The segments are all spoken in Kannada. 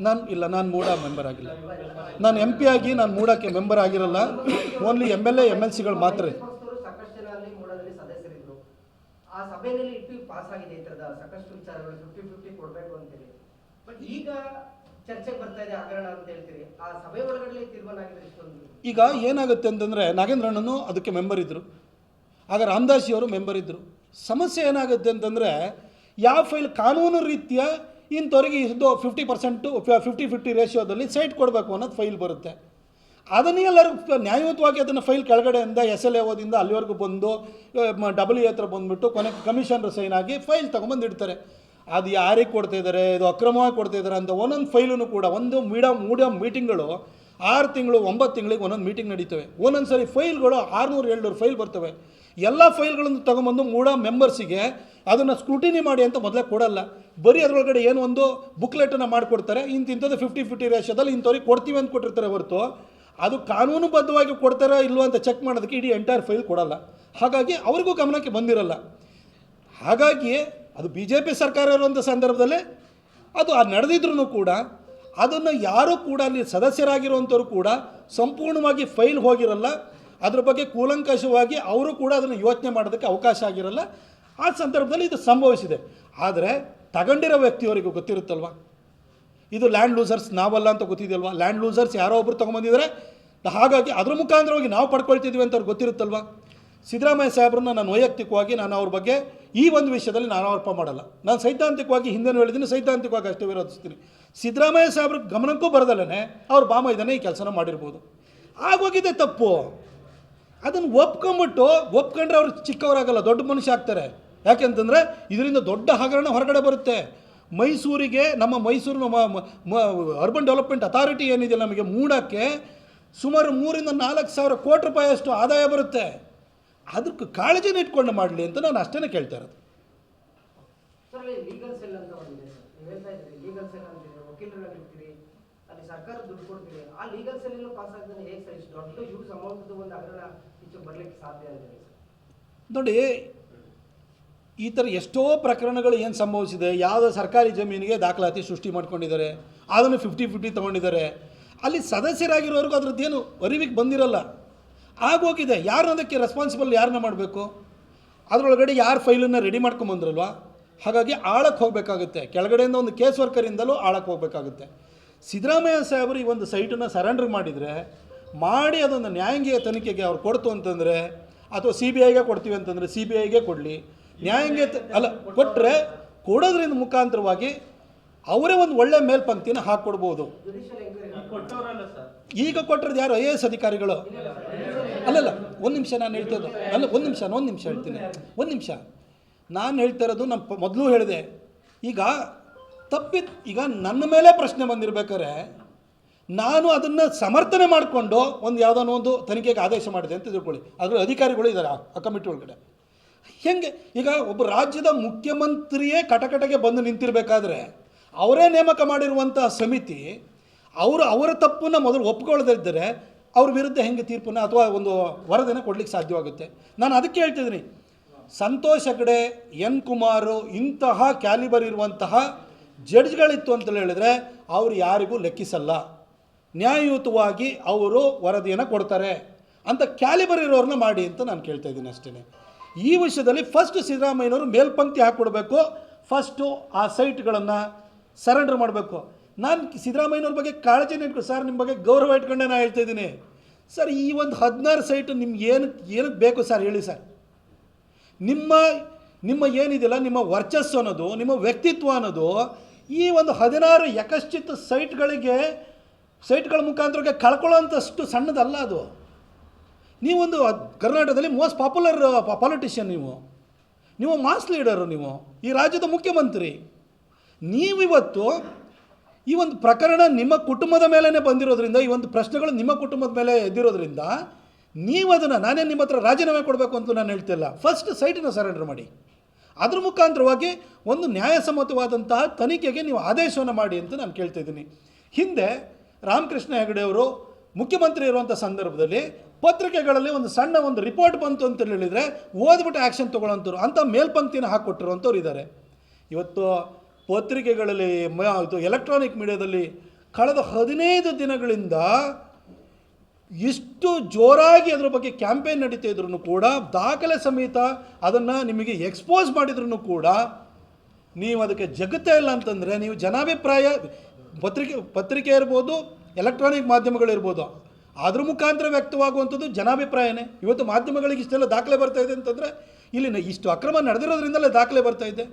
ನಾನು ಮೂಡಾ ಮೆಂಬರ್ ಆಗಿಲ್ಲ. ನಾನು MP ಆಗಿ ನಾನು ಮೂಡಕ್ಕೆ ಮೆಂಬರ್ ಆಗಿರಲ್ಲ. ಓನ್ಲಿ MLA MLCಗಳು ಮಾತ್ರ. ಸಾಕಷ್ಟು ಜನ ಅಲ್ಲಿ ಮೂಡಾದಲ್ಲಿ ಸದಸ್ಯರಿದ್ರು. ಆ ಸಭೆಯಲ್ಲಿ ಇಟ್ಟು ಪಾಸ್ ಆಗಿದೆ ಈ ತರದ ಸಾಕಷ್ಟು ವಿಚಾರಗಳು 50-50 ಕೊಡಬೇಕು ಅಂತೇಳಿ. ಬಟ್ ಈಗ ಚರ್ಚೆಗೆ ಬರ್ತಾ ಇದೆ ಹಗರಣ ಅಂತ ಹೇಳ್ತೀರಿ. ಆ ಸಭೆ ಒಳಗಡೆ ತೀರ್ಮಾನ ಆಗಿದೆ ಇಷ್ಟೊಂದು. ಈಗ ಏನಾಗುತ್ತೆ ಅಂತಂದರೆ ನಾಗೇಂದ್ರಣ್ಣನು ಅದಕ್ಕೆ ಮೆಂಬರ್ ಇದ್ದರು, ಆಗ ರಾಮದಾಸಿಯವರು ಮೆಂಬರ್ ಇದ್ದರು. ಸಮಸ್ಯೆ ಏನಾಗುತ್ತೆ ಅಂತಂದರೆ ಯಾವ ಫೈಲ್ ಕಾನೂನು ರೀತಿಯ ಇಂಥವ್ರಿಗೆ ಇದು 50% 50-50 ರೇಷಿಯೋದಲ್ಲಿ ಸೈಟ್ ಕೊಡಬೇಕು ಅನ್ನೋದು ಫೈಲ್ ಬರುತ್ತೆ. ಅದನ್ನೇ ಎಲ್ಲರೂ ನ್ಯಾಯಯುತವಾಗಿ ಅದನ್ನು ಫೈಲ್ ಕೆಳಗಡೆಯಿಂದ SLAOದಿಂದ ಅಲ್ಲಿವರೆಗೂ ಬಂದು WA ಹತ್ರ ಬಂದುಬಿಟ್ಟು ಕೊನೆಗೆ ಕಮಿಷನರ್ ಸೈನ್ ಆಗಿ ಫೈಲ್ ತೊಗೊಂಬಂದು ಇಡ್ತಾರೆ. ಅದು ಯಾರಿಗೆ ಕೊಡ್ತಾಯಿದ್ದಾರೆ, ಇದು ಅಕ್ರಮವಾಗಿ ಕೊಡ್ತಾಯಿದ್ದಾರೆ ಅಂತ ಒಂದೊಂದು ಫೈಲೂ ಕೂಡ ಒಂದು ಮೀಡಿಯಮ್ ಮೀಟಿಂಗ್ಗಳು 6 ತಿಂಗಳು 9 ತಿಂಗಳಿಗೆ ಒಂದೊಂದು ಮೀಟಿಂಗ್ ನಡೀತವೆ. ಒಂದೊಂದು ಸರಿ ಫೈಲ್ಗಳು 600-700 ಫೈಲ್ ಬರ್ತವೆ. ಎಲ್ಲ ಫೈಲ್ಗಳನ್ನು ತೊಗೊಂಬಂದು ಮೆಂಬರ್ಸಿಗೆ ಅದನ್ನು ಸ್ಕ್ರೂಟಿನಿ ಮಾಡಿ ಅಂತ ಮೊದಲೇ ಕೊಡಲ್ಲ. ಬರೀ ಅದರೊಳಗಡೆ ಏನು ಒಂದು ಬುಕ್ಲೆಟನ್ನು ಮಾಡಿಕೊಡ್ತಾರೆ, ಇಂಥದ್ದು 50-50 ರೇಷಿಯೋದಲ್ಲಿ ಇಂಥವ್ರಿಗೆ ಕೊಡ್ತೀವಿ ಅಂತ ಕೊಟ್ಟಿರ್ತಾರೆ ಹೊರತು ಅದು ಕಾನೂನುಬದ್ಧವಾಗಿ ಕೊಡ್ತಾರೋ ಇಲ್ವೋ ಅಂತ ಚೆಕ್ ಮಾಡೋದಕ್ಕೆ ಇಡೀ ಎಂಟೈರ್ ಫೈಲ್ ಕೊಡಲ್ಲ. ಹಾಗಾಗಿ ಅವ್ರಿಗೂ ಗಮನಕ್ಕೆ ಬಂದಿರಲ್ಲ. ಹಾಗಾಗಿ ಅದು BJP ಸರ್ಕಾರ ಇರುವಂಥ ಸಂದರ್ಭದಲ್ಲೇ ಅದು ನಡೆದಿದ್ರೂ ಕೂಡ ಅದನ್ನು ಯಾರೂ ಕೂಡ ಅಲ್ಲಿ ಸದಸ್ಯರಾಗಿರುವಂಥವ್ರು ಕೂಡ ಸಂಪೂರ್ಣವಾಗಿ ಫೈಲ್ ಹೋಗಿರಲ್ಲ. ಅದ್ರ ಬಗ್ಗೆ ಕೂಲಂಕಷವಾಗಿ ಅವರು ಕೂಡ ಅದನ್ನು ಯೋಚನೆ ಮಾಡೋದಕ್ಕೆ ಅವಕಾಶ ಆಗಿರಲ್ಲ. ಆ ಸಂದರ್ಭದಲ್ಲಿ ಇದು ಸಂಭವಿಸಿದೆ. ಆದರೆ ತಗೊಂಡಿರೋ ವ್ಯಕ್ತಿಯವರಿಗೂ ಗೊತ್ತಿರುತ್ತಲ್ವ, ಇದು ಲ್ಯಾಂಡ್ ಲೂಸರ್ಸ್ ನಾವಲ್ಲ ಅಂತ ಗೊತ್ತಿದೆಯಲ್ವ. ಲ್ಯಾಂಡ್ ಲೂಸರ್ಸ್ ಯಾರೋ ಒಬ್ಬರು ತೊಗೊಂಬಂದಿದ್ದಾರೆ, ಹಾಗಾಗಿ ಅದ್ರ ಮುಖಾಂತರವಾಗಿ ನಾವು ಪಡ್ಕೊಳ್ತಿದ್ವಿ ಅಂತ ಅವ್ರಿಗೆ ಗೊತ್ತಿರುತ್ತಲ್ವ. ಸಿದ್ದರಾಮಯ್ಯ ಸಾಹೇಬ್ರನ್ನ ನಾನು ವೈಯಕ್ತಿಕವಾಗಿ ನಾನು ಅವ್ರ ಬಗ್ಗೆ ಈ ಒಂದು ವಿಷಯದಲ್ಲಿ ನಾನು ಆರೋಪ ಮಾಡಲ್ಲ. ನಾನು ಸೈದ್ಧಾಂತಿಕವಾಗಿ ಹಿಂದೆನೂ ಹೇಳಿದ್ದೀನಿ, ಸೈದ್ಧಾಂತಿಕವಾಗಿ ಅಷ್ಟೇ ವಿರೋಧಿಸ್ತೀನಿ. ಸಿದ್ದರಾಮಯ್ಯ ಸಾಹೇಬ್ರ ಗಮನಕ್ಕೂ ಬರದಲ್ಲೇ ಅವ್ರ ಬಾಮ ಇದನ್ನೇ ಈ ಕೆಲಸನ ಮಾಡಿರ್ಬೋದು. ಆಗೋಗಿದೆ ತಪ್ಪು. ಅದನ್ನು ಒಪ್ಕೊಂಡ್ರೆ ಅವ್ರು ಚಿಕ್ಕವರಾಗಲ್ಲ, ದೊಡ್ಡ ಮನುಷ್ಯ ಆಗ್ತಾರೆ. ಯಾಕೆಂತಂದರೆ ಇದರಿಂದ ದೊಡ್ಡ ಹಗರಣ ಹೊರಗಡೆ ಬರುತ್ತೆ. ಮೈಸೂರಿಗೆ ನಮ್ಮ ಮೈಸೂರು ಅರ್ಬನ್ ಡೆವಲಪ್ಮೆಂಟ್ ಅಥಾರಿಟಿ ಏನಿದೆಯಲ್ಲ, ನಮಗೆ ಮೂಡಕ್ಕೆ ಸುಮಾರು 3-4 ಸಾವಿರ ಕೋಟಿ ರೂಪಾಯಿಯಷ್ಟು ಆದಾಯ ಬರುತ್ತೆ. ಅದಕ್ಕೆ ಕಾಳಜಿನ ಇಟ್ಕೊಂಡು ಮಾಡಲಿ ಅಂತ ನಾನು ಅಷ್ಟೇ ಕೇಳ್ತಾ ಇರೋದು. ಸರ್, ಲೀಗಲ್ ಸೆಲ್ ಅಂತ ಬಂದಿದೆ, ನೀವು ಹೇಳ್ತಾ ಇದ್ದೀರಿ ಲೀಗಲ್ ಸೆಲ್ ಅಂತಿದೆ, ವಕೀಲರಾಗಿರ್ತೀರಿ, ಅಲ್ಲಿ ಸರ್ಕಾರ ದುಡ್ಡು ಕೊಡ್ತೀರಿ. ಆ ಲೀಗಲ್ ಸೆಲ್ ಎಲ್ಲೂ ಪಾಸ್ ಆಗ್ತಾನೆ ಹೇಗೆ ಸರ್ ಇಷ್ಟು ದೊಡ್ಡ ಯೂಸ್ ಅಮೌಂಟ್ ಒಂದು ಹಗರಣ ಈಚೆ ಬರಲಿಕ್ಕೆ ಸಾಧ್ಯ ಆಗಿದೆ? ನೋಡಿ, ಈ ಥರ ಎಷ್ಟೋ ಪ್ರಕರಣಗಳು ಏನು ಸಂಭವಿಸಿದೆ. ಯಾವುದೋ ಸರ್ಕಾರಿ ಜಮೀನಿಗೆ ದಾಖಲಾತಿ ಸೃಷ್ಟಿ ಮಾಡ್ಕೊಂಡಿದ್ದಾರೆ, ಅದನ್ನು 50-50 ತೊಗೊಂಡಿದ್ದಾರೆ. ಅಲ್ಲಿ ಸದಸ್ಯರಾಗಿರೋರ್ಗೂ ಅದ್ರದ್ದೇನು ಅರಿವಿಗೆ ಬಂದಿರಲ್ಲ, ಆಗೋಗಿದೆ. ಯಾರು ಅದಕ್ಕೆ ರೆಸ್ಪಾನ್ಸಿಬಲ್ ಯಾರನ್ನ ಮಾಡಬೇಕು? ಅದರೊಳಗಡೆ ಯಾರು ಫೈಲನ್ನು ರೆಡಿ ಮಾಡ್ಕೊಂಬಂದ್ರಲ್ವ. ಹಾಗಾಗಿ ಆಳಕ್ಕೆ ಹೋಗಬೇಕಾಗುತ್ತೆ. ಕೆಳಗಡೆಯಿಂದ ಒಂದು ಕೇಸ್ ವರ್ಕರಿಂದಲೂ ಆಳಕ್ಕೆ ಹೋಗಬೇಕಾಗುತ್ತೆ. ಸಿದ್ದರಾಮಯ್ಯ ಸಾಹೇಬರು ಈ ಒಂದು ಸೈಟನ್ನು ಸರೆಂಡರ್ ಮಾಡಿ ಅದೊಂದು ನ್ಯಾಯಾಂಗೀಯ ತನಿಖೆಗೆ ಅವ್ರು ಕೊಡ್ತು ಅಂತಂದರೆ, ಅಥವಾ CBIಗೆ ಕೊಡ್ತೀವಿ ಅಂತಂದರೆ CBIಗೆ ಕೊಡಲಿ. ನ್ಯಾಯಾಂಗೀಯ ಕೊಟ್ಟರೆ ಕೊಡೋದ್ರಿಂದ ಮುಖಾಂತರವಾಗಿ ಅವರೇ ಒಂದು ಒಳ್ಳೆ ಮೇಲ್ಪಂಕ್ತಿನ ಹಾಕ್ಕೊಡ್ಬೋದು. ಈಗ ಕೊಟ್ಟರೆ ಯಾರು IAS ಅಧಿಕಾರಿಗಳು? ಅಲ್ಲಲ್ಲ, ಒಂದು ನಿಮಿಷ ನಾನು ಹೇಳ್ತಿರೋದು ಅಲ್ಲ, ಒಂದು ನಿಮಿಷ ಹೇಳ್ತೀನಿ. ಒಂದು ನಿಮಿಷ ನಾನು ಹೇಳ್ತಾ ಇರೋದು. ನಾನು ಮೊದಲು ಹೇಳಿದೆ, ಈಗ ಈಗ ನನ್ನ ಮೇಲೆ ಪ್ರಶ್ನೆ ಬಂದಿರಬೇಕಾದ್ರೆ ನಾನು ಅದನ್ನು ಸಮರ್ಥನೆ ಮಾಡಿಕೊಂಡು ಯಾವುದೋ ಒಂದು ತನಿಖೆಗೆ ಆದೇಶ ಮಾಡಿದೆ ಅಂತ ತಿಳ್ಕೊಳ್ಳಿ. ಅದರ ಅಧಿಕಾರಿಗಳು ಇದ್ದಾರೆ ಆ ಕಮಿಟಿ ಒಳಗಡೆ. ಹೆಂಗೆ ಈಗ ಒಬ್ಬ ರಾಜ್ಯದ ಮುಖ್ಯಮಂತ್ರಿಯೇ ಕಟಕಟಗೆ ಬಂದು ನಿಂತಿರಬೇಕಾದ್ರೆ ಅವರೇ ನೇಮಕ ಮಾಡಿರುವಂಥ ಸಮಿತಿ ಅವರ ತಪ್ಪನ್ನು ಮೊದಲು ಒಪ್ಕೊಳ್ಳದಿದ್ದರೆ ಅವ್ರ ವಿರುದ್ಧ ಹೆಂಗೆ ತೀರ್ಪನ್ನು ಅಥವಾ ಒಂದು ವರದಿನ ಕೊಡಲಿಕ್ಕೆ ಸಾಧ್ಯವಾಗುತ್ತೆ? ನಾನು ಅದಕ್ಕೆ ಹೇಳ್ತಿದ್ದೀನಿ, ಸಂತೋಷ್ ಹೆಗ್ಡೆ, N. ಕುಮಾರ್ ಇಂತಹ ಕ್ಯಾಲಿಬರ್ ಇರುವಂತಹ ಜಡ್ಜ್ಗಳಿತ್ತು ಅಂತ ಹೇಳಿದರೆ ಅವರು ಯಾರಿಗೂ ಲೆಕ್ಕಿಸಲ್ಲ. ನ್ಯಾಯಯುತವಾಗಿ ಅವರು ವರದಿಯನ್ನು ಕೊಡ್ತಾರೆ ಅಂತ ಕ್ಯಾಲಿಬರ್ ಇರೋರನ್ನ ಮಾಡಿ ಅಂತ ನಾನು ಕೇಳ್ತಾ ಇದ್ದೀನಿ ಅಷ್ಟೇ. ಈ ವಿಷಯದಲ್ಲಿ ಫಸ್ಟ್ ಸಿದ್ದರಾಮಯ್ಯನವರು ಮೇಲ್ಪಂಕ್ತಿ ಹಾಕ್ಕೊಡ್ಬೇಕು. ಫಸ್ಟು ಆ ಸೈಟ್ಗಳನ್ನು ಸರೆಂಡರ್ ಮಾಡಬೇಕು. ನಾನು ಸಿದ್ದರಾಮಯ್ಯನವ್ರ ಬಗ್ಗೆ ಕಾಳಜಿನ ಇಟ್ಕೊಂಡು, ಸರ್ ನಿಮ್ಮ ಬಗ್ಗೆ ಗೌರವ ಇಟ್ಕೊಂಡೆ ನಾನು ಹೇಳ್ತಾ ಇದ್ದೀನಿ. ಸರ್, ಈ ಒಂದು 16 ಸೈಟು ನಿಮ್ಗೆ ಏನಕ್ಕೆ ಬೇಕು ಸರ್ ಹೇಳಿ ಸರ್. ನಿಮ್ಮ ಏನಿದೆಯಲ್ಲ, ನಿಮ್ಮ ವರ್ಚಸ್ಸು ಅನ್ನೋದು, ನಿಮ್ಮ ವ್ಯಕ್ತಿತ್ವ ಅನ್ನೋದು ಈ ಒಂದು 16 ಯಕಶ್ಚಿತ್ ಸೈಟ್ಗಳ ಮುಖಾಂತರಕ್ಕೆ ಕಳ್ಕೊಳ್ಳೋಂಥಷ್ಟು ಸಣ್ಣದಲ್ಲ ಅದು. ನೀವೊಂದು ಕರ್ನಾಟಕದಲ್ಲಿ ಮೋಸ್ಟ್ ಪಾಪ್ಯುಲರ್ ಪಾಲಿಟಿಷಿಯನ್, ನೀವು ಮಾಸ್ ಲೀಡರು, ನೀವು ಈ ರಾಜ್ಯದ ಮುಖ್ಯಮಂತ್ರಿ. ನೀವಿವತ್ತು ಈ ಒಂದು ಪ್ರಕರಣ ನಿಮ್ಮ ಕುಟುಂಬದ ಮೇಲೇ ಬಂದಿರೋದ್ರಿಂದ, ಈ ಒಂದು ಪ್ರಶ್ನೆಗಳು ನಿಮ್ಮ ಕುಟುಂಬದ ಮೇಲೆ ಎದ್ದಿರೋದ್ರಿಂದ ನೀವು ಅದನ್ನು, ನಾನೇ ನಿಮ್ಮ ಹತ್ರ ರಾಜೀನಾಮೆ ಕೊಡಬೇಕು ಅಂತ ನಾನು ಹೇಳ್ತಿಲ್ಲ. ಫಸ್ಟ್ ಸೈಟನ್ನು ಸರೆಂಡರ್ ಮಾಡಿ, ಅದ್ರ ಮುಖಾಂತರವಾಗಿ ಒಂದು ನ್ಯಾಯಸಮ್ಮತವಾದಂತಹ ತನಿಖೆಗೆ ನೀವು ಆದೇಶವನ್ನು ಮಾಡಿ ಅಂತ ನಾನು ಕೇಳ್ತಾ ಇದ್ದೀನಿ. ಹಿಂದೆ ರಾಮಕೃಷ್ಣ ಹೆಗಡೆ ಅವರು ಮುಖ್ಯಮಂತ್ರಿ ಇರುವಂಥ ಸಂದರ್ಭದಲ್ಲಿ ಪತ್ರಿಕೆಗಳಲ್ಲಿ ಒಂದು ಸಣ್ಣ ಒಂದು ರಿಪೋರ್ಟ್ ಬಂತು ಅಂತ ಹೇಳಿದರೆ ಓದ್ಬಿಟ್ಟು ಆ್ಯಕ್ಷನ್ ತೊಗೊಳ್ಳೋಂಥವ್ರು, ಅಂಥ ಮೇಲ್ಪಂಕ್ತಿನ ಹಾಕ್ಕೊಟ್ಟಿರುವಂಥವ್ರು ಇದ್ದಾರೆ. ಇವತ್ತು ಪತ್ರಿಕೆಗಳಲ್ಲಿ, ಎಲೆಕ್ಟ್ರಾನಿಕ್ ಮೀಡಿಯಾದಲ್ಲಿ ಕಳೆದ 15 ದಿನಗಳಿಂದ ಇಷ್ಟು ಜೋರಾಗಿ ಅದರ ಬಗ್ಗೆ ಕ್ಯಾಂಪೇನ್ ನಡೀತಾ ಇದ್ರೂ ಕೂಡ, ದಾಖಲೆ ಸಮೇತ ಅದನ್ನು ನಿಮಗೆ ಎಕ್ಸ್ಪೋಸ್ ಮಾಡಿದ್ರೂ ಕೂಡ ನೀವು ಅದಕ್ಕೆ ಜಗತ್ತೇ ಇಲ್ಲ ಅಂತಂದರೆ, ನೀವು ಜನಾಭಿಪ್ರಾಯ ಪತ್ರಿಕೆ ಇರ್ಬೋದು, ಎಲೆಕ್ಟ್ರಾನಿಕ್ ಮಾಧ್ಯಮಗಳಿರ್ಬೋದು, ಅದ್ರ ಮುಖಾಂತರ ವ್ಯಕ್ತವಾಗುವಂಥದ್ದು ಜನಾಭಿಪ್ರಾಯನೇ. ಇವತ್ತು ಮಾಧ್ಯಮಗಳಿಗೆ ಇಷ್ಟೆಲ್ಲ ದಾಖಲೆ ಬರ್ತಾಯಿದೆ ಅಂತಂದರೆ ಇಲ್ಲಿ ಇಷ್ಟು ಅಕ್ರಮ ನಡೆದಿರೋದ್ರಿಂದಲೇ ದಾಖಲೆ ಬರ್ತಾಯಿದೆ.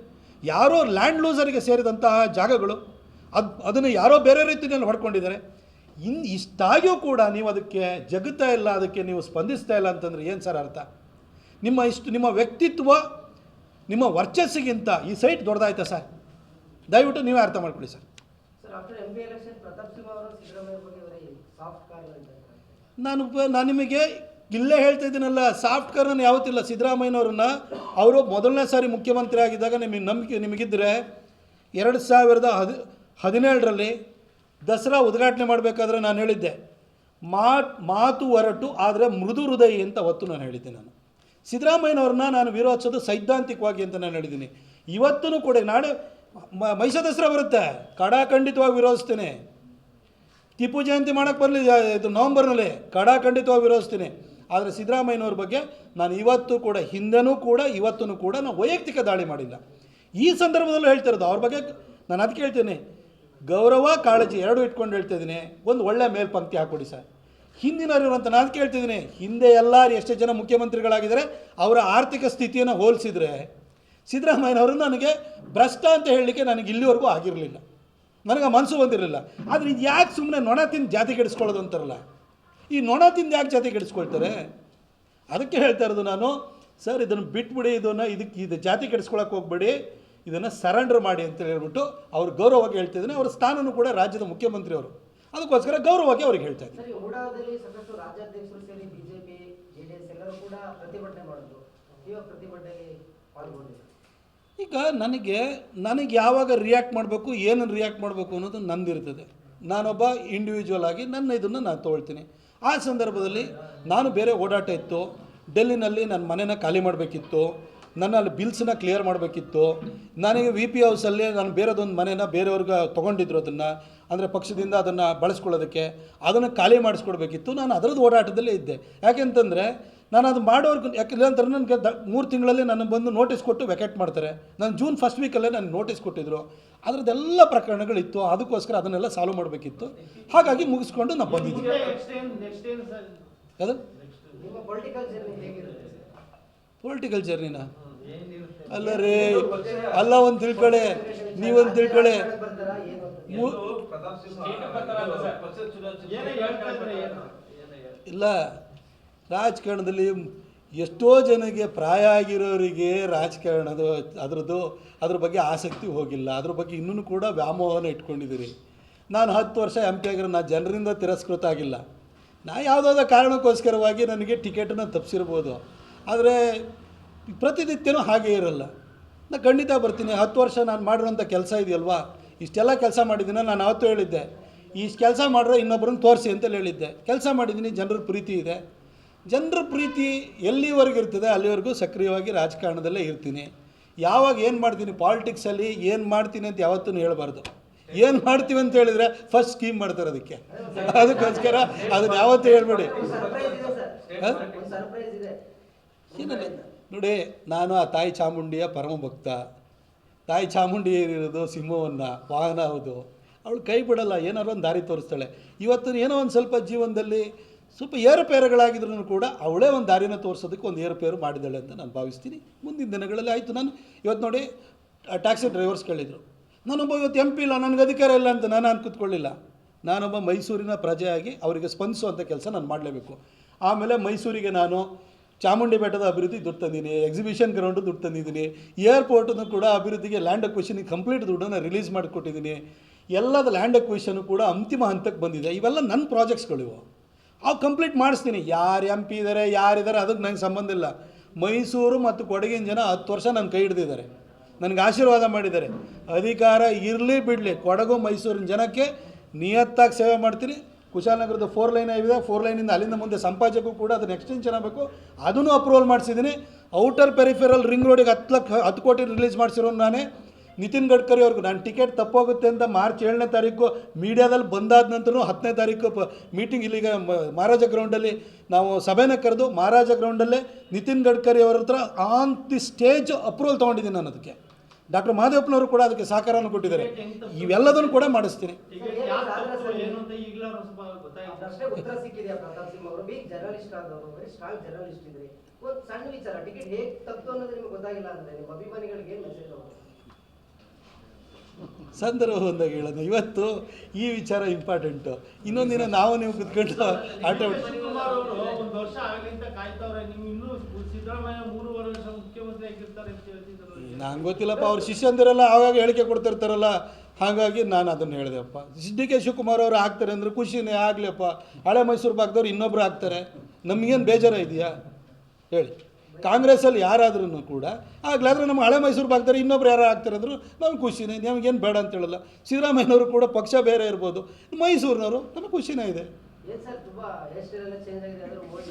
ಯಾರೋ ಲ್ಯಾಂಡ್ ಲೂಸರಿಗೆ ಸೇರಿದಂತಹ ಜಾಗಗಳು, ಅದನ್ನು ಯಾರೋ ಬೇರೆ ರೀತಿಯಲ್ಲಿ ಹೊಡ್ಕೊಂಡಿದ್ದಾರೆ. ಇಷ್ಟಾಗಿಯೂ ಕೂಡ ನೀವು ಅದಕ್ಕೆ ಜಗತ್ತಾ ಇಲ್ಲ, ಅದಕ್ಕೆ ನೀವು ಸ್ಪಂದಿಸ್ತಾ ಇಲ್ಲ ಅಂತಂದರೆ ಏನು ಸರ್ ಅರ್ಥ? ನಿಮ್ಮ ವ್ಯಕ್ತಿತ್ವ, ನಿಮ್ಮ ವರ್ಚಸ್ಸಿಗಿಂತ ಈ ಸೈಟ್ ದೊಡ್ಡದಾಯ್ತಾ ಸರ್? ದಯವಿಟ್ಟು ನೀವೇ ಅರ್ಥ ಮಾಡ್ಕೊಳ್ಳಿ sir. After MP election Pratap Simha ಅವರು ಸಿದ್ದರಾಮಯ್ಯ ಬಗ್ಗೆ ಸಾಫ್ಟ್ ಕಾರ್ನರ್ ಅಂತ ನಾನು ನಿಮಗೆ ಇಲ್ಲೇ ಹೇಳ್ತಾ ಇದ್ದೀನಲ್ಲ, ಸಾಫ್ಟ್ ಕಾರ್ನರ್ ಯಾವತ್ತಿಲ್ಲ. ಸಿದ್ದರಾಮಯ್ಯನವ್ರನ್ನ ಅವರು ಮೊದಲನೇ ಸಾರಿ ಮುಖ್ಯಮಂತ್ರಿ ಆಗಿದ್ದಾಗ ನಿಮಗಿದ್ದರೆ 2017ರಲ್ಲಿ ದಸರಾ ಉದ್ಘಾಟನೆ ಮಾಡಬೇಕಾದ್ರೆ ನಾನು ಹೇಳಿದ್ದೆ, ಮಾತು ಹೊರಟು ಆದರೆ ಮೃದು ಹೃದಯ ಅಂತ ಅವತ್ತು ನಾನು ಹೇಳಿದ್ದೆ. ಸಿದ್ದರಾಮಯ್ಯನವ್ರನ್ನ ನಾನು ವಿರೋಧಿಸೋದು ಸೈದ್ಧಾಂತಿಕವಾಗಿ ಅಂತ ನಾನು ಹೇಳಿದ್ದೀನಿ. ಇವತ್ತೂ ಕೂಡ ನಾಳೆ ಮೈಸೂರು ದಸರಾ ಬರುತ್ತೆ, ಕಡಾಖಂಡಿತವಾಗಿ ವಿರೋಧಿಸ್ತೇನೆ. ಟಿಪ್ಪು ಜಯಂತಿ ಮಾಡೋಕ್ಕೆ ಬರಲಿ ಇದು ನವಂಬರ್ನಲ್ಲಿ, ಕಡಾಖಂಡಿತವಾಗಿ ವಿರೋಧಿಸ್ತೀನಿ. ಆದರೆ ಸಿದ್ದರಾಮಯ್ಯನವ್ರ ಬಗ್ಗೆ ನಾನು ಇವತ್ತು ಕೂಡ, ಹಿಂದೆನೂ ಕೂಡ, ಇವತ್ತೂ ಕೂಡ ನಾನು ವೈಯಕ್ತಿಕ ದಾಳಿ ಮಾಡಿಲ್ಲ. ಈ ಸಂದರ್ಭದಲ್ಲೂ ಹೇಳ್ತಾ ಇರೋದು ಅವ್ರ ಬಗ್ಗೆ. ನಾನು ಅದಕ್ಕೆ ಹೇಳ್ತೀನಿ, ಗೌರವ ಕಾಳಜಿ ಎರಡೂ ಇಟ್ಕೊಂಡು ಹೇಳ್ತಾ ಇದ್ದೀನಿ. ಒಂದು ಒಳ್ಳೆ ಮೇಲ್ಪಂಕ್ತಿ ಹಾಕ್ಕೊಡಿ ಸರ್. ಹಿಂದಿನವರು ಅಂತ ನಾನು ಕೇಳ್ತಿದ್ದೀನಿ, ಹಿಂದೆ ಎಲ್ಲರೂ ಎಷ್ಟೇ ಜನ ಮುಖ್ಯಮಂತ್ರಿಗಳಾಗಿದ್ದಾರೆ ಅವರ ಆರ್ಥಿಕ ಸ್ಥಿತಿಯನ್ನು ಹೋಲಿಸಿದರೆ ಸಿದ್ದರಾಮಯ್ಯನವರು ನನಗೆ ಭ್ರಷ್ಟ ಅಂತ ಹೇಳಲಿಕ್ಕೆ ನನಗೆ ಇಲ್ಲಿವರೆಗೂ ಆಗಿರಲಿಲ್ಲ, ನನಗೆ ಮನಸ್ಸು ಬಂದಿರಲಿಲ್ಲ. ಆದರೆ ಇದು ಯಾಕೆ ಸುಮ್ಮನೆ ನೊಣ ತಿಂದು ಜಾತಿ ಕೆಡಿಸ್ಕೊಳ್ಳೋದು ಅಂತಾರಲ್ಲ, ಈ ನೊಣ ತಿಂದು ಯಾಕೆ ಜಾತಿ ಕೆಡಿಸ್ಕೊಳ್ತಾರೆ? ಅದಕ್ಕೆ ಹೇಳ್ತಾ ಇರೋದು ನಾನು, ಸರ್ ಇದನ್ನು ಬಿಟ್ಬಿಡಿ, ಇದು ಜಾತಿ ಕೆಡಿಸ್ಕೊಳಕ್ಕೆ ಹೋಗ್ಬೇಡಿ, ಇದನ್ನು ಸರೆಂಡರ್ ಮಾಡಿ ಅಂತ ಹೇಳ್ಬಿಟ್ಟು ಅವ್ರು ಗೌರವವಾಗಿ ಹೇಳ್ತಿದ್ದೀನಿ. ಅವರ ಸ್ಥಾನನೂ ಕೂಡ ರಾಜ್ಯದ ಮುಖ್ಯಮಂತ್ರಿ ಅವರು, ಅದಕ್ಕೋಸ್ಕರ ಗೌರವವಾಗಿ ಅವ್ರಿಗೆ ಹೇಳ್ತಾ ಇದ್ದೀನಿ. ಸರಿ, ಊಡಾದಲ್ಲಿ ಸಾಕಷ್ಟು ರಾಜ್ಯಾಧ್ಯಕ್ಷರು ಸೇರಿ ಬಿಜೆಪಿ JDS ಎಲ್ಲರೂ ಕೂಡ ಪ್ರತಿಭಟನೆ ಮಾಡಿದ್ರು. ಇವಾಗ ಪ್ರತಿಭಟನೆಗೆ ಪಾಲ್ಗೊಂಡಿದ್ದಾರೆ. ಈಗ ನನಗೆ ಯಾವಾಗ ರಿಯಾಕ್ಟ್ ಮಾಡಬೇಕು, ಏನನ್ನು ರಿಯಾಕ್ಟ್ ಮಾಡಬೇಕು ಅನ್ನೋದು ನಂದಿರ್ತದೆ. ನಾನೊಬ್ಬ ಇಂಡಿವಿಜುವಲ್ ಆಗಿ ಇದನ್ನು ನಾನು ತೊಗೊಳ್ತೀನಿ. ಆ ಸಂದರ್ಭದಲ್ಲಿ ನಾನು ಬೇರೆ ಓಡಾಟ ಇತ್ತು, ಡೆಲ್ಲಿನಲ್ಲಿ ನನ್ನ ಮನೆನ ಖಾಲಿ ಮಾಡಬೇಕಿತ್ತು, ಅಲ್ಲಿ ಬಿಲ್ಸನ್ನ ಕ್ಲಿಯರ್ ಮಾಡಬೇಕಿತ್ತು. ನನಗೆ VP ಹೌಸಲ್ಲಿ ನಾನು ಬೇರೆದೊಂದು ಮನೆನ ಬೇರೆಯವ್ರಿಗೆ ತೊಗೊಂಡಿದ್ರು, ಅದನ್ನು ಅಂದರೆ ಪಕ್ಷದಿಂದ ಅದನ್ನು ಬಳಸ್ಕೊಳ್ಳೋದಕ್ಕೆ, ಅದನ್ನು ಖಾಲಿ ಮಾಡಿಸ್ಕೊಡ್ಬೇಕಿತ್ತು. ನಾನು ಅದರದ್ದು ಓಡಾಟದಲ್ಲೇ ಇದ್ದೆ. ಯಾಕೆಂತಂದರೆ ನಾನು ಅದು ಮಾಡೋರ್ಗು, ಯಾಕೆಂದರೆ ನನಗೆ 3 ತಿಂಗಳಲ್ಲಿ ನನಗೆ ಬಂದು ನೋಟಿಸ್ ಕೊಟ್ಟು ವೆಕೆಟ್ ಮಾಡ್ತಾರೆ. ನಾನು ಜೂನ್ ಫಸ್ಟ್ ವೀಕಲ್ಲೇ ನನಗೆ ನೋಟಿಸ್ ಕೊಟ್ಟಿದ್ದರು. ಅದರದ್ದೆಲ್ಲ ಪ್ರಕರಣಗಳಿತ್ತು, ಅದಕ್ಕೋಸ್ಕರ ಅದನ್ನೆಲ್ಲ ಸಾಲ್ವ್ ಮಾಡಬೇಕಿತ್ತು. ಹಾಗಾಗಿ ಮುಗಿಸ್ಕೊಂಡು ನಾನು ಬಂದಿದ್ದೀನಿ. ಅದು ಪೊಲಿಟಿಕಲ್ ಜರ್ನಿನಾ? ಅಲ್ಲ ರೀ, ಅಲ್ಲ, ಒಂದು ತಿಳ್ಕೊಳ್ಳಿ, ನೀವೊಂದು ತಿಳ್ಕೊಳ್ಳಿ. ಇಲ್ಲ, ರಾಜಕಾರಣದಲ್ಲಿ ಎಷ್ಟೋ ಜನಕ್ಕೆ, ಪ್ರಾಯ ಆಗಿರೋರಿಗೆ ರಾಜಕಾರಣದ ಅದ್ರ ಬಗ್ಗೆ ಆಸಕ್ತಿ ಹೋಗಿಲ್ಲ. ಅದ್ರ ಬಗ್ಗೆ ಇನ್ನೂ ಕೂಡ ವ್ಯಾಮೋಹನ ಇಟ್ಕೊಂಡಿದ್ದೀರಿ. ನಾನು 10 ವರ್ಷ MP ಆಗಿರೋ ನಾನು ಜನರಿಂದ ತಿರಸ್ಕೃತ ಆಗಿಲ್ಲ. ಯಾವುದಾದ ಕಾರಣಕ್ಕೋಸ್ಕರವಾಗಿ ನನಗೆ ಟಿಕೆಟನ್ನು ತಪ್ಪಿಸಿರ್ಬೋದು, ಆದರೆ ಪ್ರತಿನಿತ್ಯನೂ ಹಾಗೇ ಇರಲ್ಲ. ನಾನು ಖಂಡಿತ ಬರ್ತೀನಿ. 10 ವರ್ಷ ನಾನು ಮಾಡಿರೋಂಥ ಕೆಲಸ ಇದೆಯಲ್ವಾ, ಇಷ್ಟೆಲ್ಲ ಕೆಲಸ ಮಾಡಿದ್ದೀನಿ. ನಾನು ಅವತ್ತು ಹೇಳಿದ್ದೆ, ಇಷ್ಟು ಕೆಲಸ ಮಾಡಿದ್ರೆ ಇನ್ನೊಬ್ಬರನ್ನ ತೋರಿಸಿ ಅಂತೇಳಿ ಹೇಳಿದ್ದೆ. ಕೆಲಸ ಮಾಡಿದ್ದೀನಿ, ಜನರ ಪ್ರೀತಿ ಇದೆ. ಜನರ ಪ್ರೀತಿ ಎಲ್ಲಿವರೆಗೂ ಇರ್ತದೆ ಅಲ್ಲಿವರೆಗೂ ಸಕ್ರಿಯವಾಗಿ ರಾಜಕಾರಣದಲ್ಲೇ ಇರ್ತೀನಿ. ಯಾವಾಗ ಏನು ಮಾಡ್ತೀನಿ ಪಾಲಿಟಿಕ್ಸಲ್ಲಿ, ಏನು ಮಾಡ್ತೀನಿ ಅಂತ ಯಾವತ್ತೂ ಹೇಳಬಾರ್ದು. ಏನು ಮಾಡ್ತೀವಿ ಅಂತ ಹೇಳಿದರೆ ಫಸ್ಟ್ ಸ್ಕೀಮ್ ಮಾಡ್ತಾರೆ ಅದಕ್ಕೋಸ್ಕರ ಅದನ್ನು ಯಾವತ್ತೂ ಹೇಳ್ಬೇಡಿ. ಏನಲ್ಲ ನೋಡಿ, ನಾನು ಆ ತಾಯಿ ಚಾಮುಂಡಿಯ ಪರಮ ಭಕ್ತ. ತಾಯಿ ಚಾಮುಂಡಿ ಇರೋದು ಸಿಂಹವನ್ನು, ವಾಹನ ಹೌದು. ಅವಳು ಕೈ ಬಿಡಲ್ಲ, ಏನಾದ್ರು ಒಂದು ದಾರಿ ತೋರಿಸ್ತಾಳೆ. ಇವತ್ತು ಏನೋ ಒಂದು ಸ್ವಲ್ಪ ಜೀವನದಲ್ಲಿ ಸ್ವಲ್ಪ ಏರುಪೇರುಗಳಾಗಿದ್ರೂ ಕೂಡ ಅವಳೇ ಒಂದು ದಾರಿನ ತೋರಿಸೋದಕ್ಕೆ ಒಂದು ಏರುಪೇರು ಮಾಡಿದ್ದಾಳೆ ಅಂತ ನಾನು ಭಾವಿಸ್ತೀನಿ. ಮುಂದಿನ ದಿನಗಳಲ್ಲಿ ಆಯಿತು. ನಾನು ಇವತ್ತು ನೋಡಿ, ಟ್ಯಾಕ್ಸಿ ಡ್ರೈವರ್ಸ್ ಕೇಳಿದರು, ನಾನೊಬ್ಬ ಇವತ್ತು MP ಇಲ್ಲ, ನನಗೆ ಅಧಿಕಾರ ಇಲ್ಲ ಅಂತ ನಾನು ಕೂತ್ಕೊಳ್ಳಿಲ್ಲ. ನಾನೊಬ್ಬ ಮೈಸೂರಿನ ಪ್ರಜೆಯಾಗಿ ಅವರಿಗೆ ಸ್ಪಂದಿಸುವಂಥ ಕೆಲಸ ನಾನು ಮಾಡಲೇಬೇಕು. ಆಮೇಲೆ ಮೈಸೂರಿಗೆ ನಾನು ಚಾಮುಂಡಿ ಬೆಟ್ಟದ ಅಭಿವೃದ್ಧಿ ದುಡ್ಡು ತಂದೀನಿ, ಎಕ್ಸಿಬಿಷನ್ ಗ್ರೌಂಡು ದುಡ್ಡು ತಂದಿದ್ದೀನಿ, ಏರ್ಪೋರ್ಟನ್ನು ಕೂಡ ಅಭಿವೃದ್ಧಿಗೆ ಲ್ಯಾಂಡ್ ಅಕ್ವಿಷನ್ಗೆ ಕಂಪ್ಲೀಟ್ ದುಡ್ಡನ್ನು ರಿಲೀಸ್ ಮಾಡಿಕೊಟ್ಟಿದ್ದೀನಿ. ಎಲ್ಲದ ಲ್ಯಾಂಡ್ ಅಕ್ವಿಷನು ಕೂಡ ಅಂತಿಮ ಹಂತಕ್ಕೆ ಬಂದಿದೆ. ಇವೆಲ್ಲ ನನ್ನ ಪ್ರಾಜೆಕ್ಟ್ಸ್ಗಳಿವು, ಅವು ಕಂಪ್ಲೀಟ್ ಮಾಡಿಸ್ತೀನಿ. ಯಾರು MP ಇದ್ದಾರೆ, ಯಾರಿದ್ದಾರೆ ಅದಕ್ಕೆ ನನಗೆ ಸಂಬಂಧ ಇಲ್ಲ. ಮೈಸೂರು ಮತ್ತು ಕೊಡಗಿನ ಜನ 10 ವರ್ಷ ನನ್ನ ಕೈ ಹಿಡಿದಿದ್ದಾರೆ, ನನಗೆ ಆಶೀರ್ವಾದ ಮಾಡಿದ್ದಾರೆ. ಅಧಿಕಾರ ಇರಲಿ ಬಿಡಲಿ, ಕೊಡಗು ಮೈಸೂರಿನ ಜನಕ್ಕೆ ನಿಯತ್ತಾಗಿ ಸೇವೆ ಮಾಡ್ತೀನಿ. ಕುಶಾಲನಗರದ 4 ಲೈನ್ ಇದೆ, 4 ಲೈನಿಂದ ಅಲ್ಲಿಂದ ಮುಂದೆ ಸಂಪಾಜಕ್ಕೂ ಕೂಡ ಅದನ್ನು ಎಕ್ಸ್ಟೆನ್ಷನ್ ಆಗಬೇಕು, ಅದನ್ನು ಅಪ್ರೂವಲ್ ಮಾಡಿಸಿದ್ದೀನಿ. ಔಟರ್ ಪೆರಿಫೆರಲ್ ರಿಂಗ್ ರೋಡಿಗೆ 10 ಕೋಟಿ ರಿಲೀಸ್ ಮಾಡಿಸಿರೋ ನಾನೇ. ನಿತಿನ್ ಗಡ್ಕರಿ ಅವ್ರಿಗೂ ನಾನು ಟಿಕೆಟ್ ತಪ್ಪೋಗುತ್ತೆ ಅಂತ ಮಾರ್ಚ್ 7ನೇ ತಾರೀಕು ಮೀಡಿಯಾದಲ್ಲಿ ಬಂದಾದ ನಂತರ 10ನೇ ತಾರೀಕು ಮೀಟಿಂಗ್ ಇಲ್ಲಿಗ ಮಹಾರಾಜ ಗ್ರೌಂಡಲ್ಲಿ ನಾವು ಸಭೆನ ಕರೆದು ಮಹಾರಾಜ ಗ್ರೌಂಡಲ್ಲೇ ನಿತಿನ್ ಗಡ್ಕರಿ ಅವ್ರ ಹತ್ರ ಆನ್ ದಿ ಸ್ಟೇಜ್ ಅಪ್ರೂವಲ್ ತೊಗೊಂಡಿದ್ದೀನಿ ನಾನು ಅದಕ್ಕೆ. ಡಾಕ್ಟರ್ ಮಹದೇವಪ್ಪನವರು ಕೂಡ ಅದಕ್ಕೆ ಸಹಕಾರನ ಕೊಟ್ಟಿದ್ದಾರೆ. ಇವೆಲ್ಲದನ್ನು ಕೂಡ ಮಾಡಿಸ್ತೀನಿ. ಅಷ್ಟೇ ಉತ್ತರ ಸಿಕ್ಕಿದೆಯಾ ಪ್ರತಾಪ್ ಸಿಂಹ ಅವರು? ಬಿಗ್ ಜರ್ನಲಿಸ್ಟ್ ಆದವರು, ವೆರಿ ಸ್ಟ್ರಾಂಗ್ ಜರ್ನಲಿಸ್ಟ್ ಇದ್ರಿ. ಒಂದು ಸಣ್ಣ ವಿಚಾರ, ಟಿಕೆಟ್ ಹೇಗೆ ತಪ್ಪು ಅನ್ನೋದು ನಿಮ್ಗೆ ಗೊತ್ತಾಗಿಲ್ಲ ಅಂದ್ರೆ ನಿಮ್ಮ ಅಭಿಮಾನಿಗಳಿಗೆ ಏನು ಮೆಸೇಜ್ ಹೋಗುತ್ತೆ? ಸಂದರ್ಭ ಬಂದಾಗ ಹೇಳೋದು. ಇವತ್ತು ಈ ವಿಚಾರ ಇಂಪಾರ್ಟೆಂಟು. ಇನ್ನೊಂದಿನ ನಾವು ನೀವು ಕುತ್ಕೊಂಡು ಆಟ ಒಂದು ವರ್ಷ ಆಗಲಿ ಅಂತ ಕಾಯ್ತವ್ರೆ. ನೀವು ಇನ್ನೂ ಸಿದ್ದರಾಮಯ್ಯ 3.5 ವರ್ಷ ಮುಖ್ಯಮಂತ್ರಿ ಆಗಿರ್ತಾರೆ ಅಂತ ಹೇಳ್ತಿದ್ರು. ನಂಗೆ ಗೊತ್ತಿಲ್ಲಪ್ಪ, ಅವ್ರ ಶಿಷ್ಯಂದಿರೆಲ್ಲ ಆಗಾಗ ಹೇಳಿಕೆ ಕೊಡ್ತಿರ್ತಾರಲ್ಲ, ಹಾಗಾಗಿ ನಾನು ಅದನ್ನು ಹೇಳಿದೆಪ್ಪ. ಡಿ.ಕೆ. ಶಿವಕುಮಾರ್ ಅವರು ಆಗ್ತಾರೆ ಅಂದರೆ ಖುಷಿನೇ, ಆಗಲಿಯಪ್ಪ. ಹಳೆ ಮೈಸೂರು ಭಾಗದವ್ರು ಇನ್ನೊಬ್ರು ಆಗ್ತಾರೆ, ನಮಗೇನು ಬೇಜಾರ ಇದೆಯಾ ಹೇಳಿ? ಕಾಂಗ್ರೆಸ್ಸಲ್ಲಿ ಯಾರಾದ್ರೂ ಕೂಡ ಆಗಲಾದ್ರೆ ನಮ್ಮ ಹಳೆ ಮೈಸೂರು ಭಾಗದವ್ರು ಇನ್ನೊಬ್ರು ಯಾರು ಆಗ್ತಾರೆ ಅಂದರು ನಮ್ಗೆ ಖುಷಿನೇ, ನಮಗೇನು ಬೇಡ ಅಂತ ಹೇಳಲ್ಲ. ಸಿದ್ದರಾಮಯ್ಯನವರು ಕೂಡ ಪಕ್ಷ ಬೇರೆ ಇರ್ಬೋದು, ಮೈಸೂರಿನವರು ನಮಗೆ ಖುಷಿನೇ ಇದೆ. ಏನು ಸರ್ ತುಂಬ ಹೇರ್ ಸ್ಟೈಲ್ ಎಲ್ಲ ಚೇಂಜ್ ಆಗಿದೆ ಅಂದರೆ ಮೋದಿ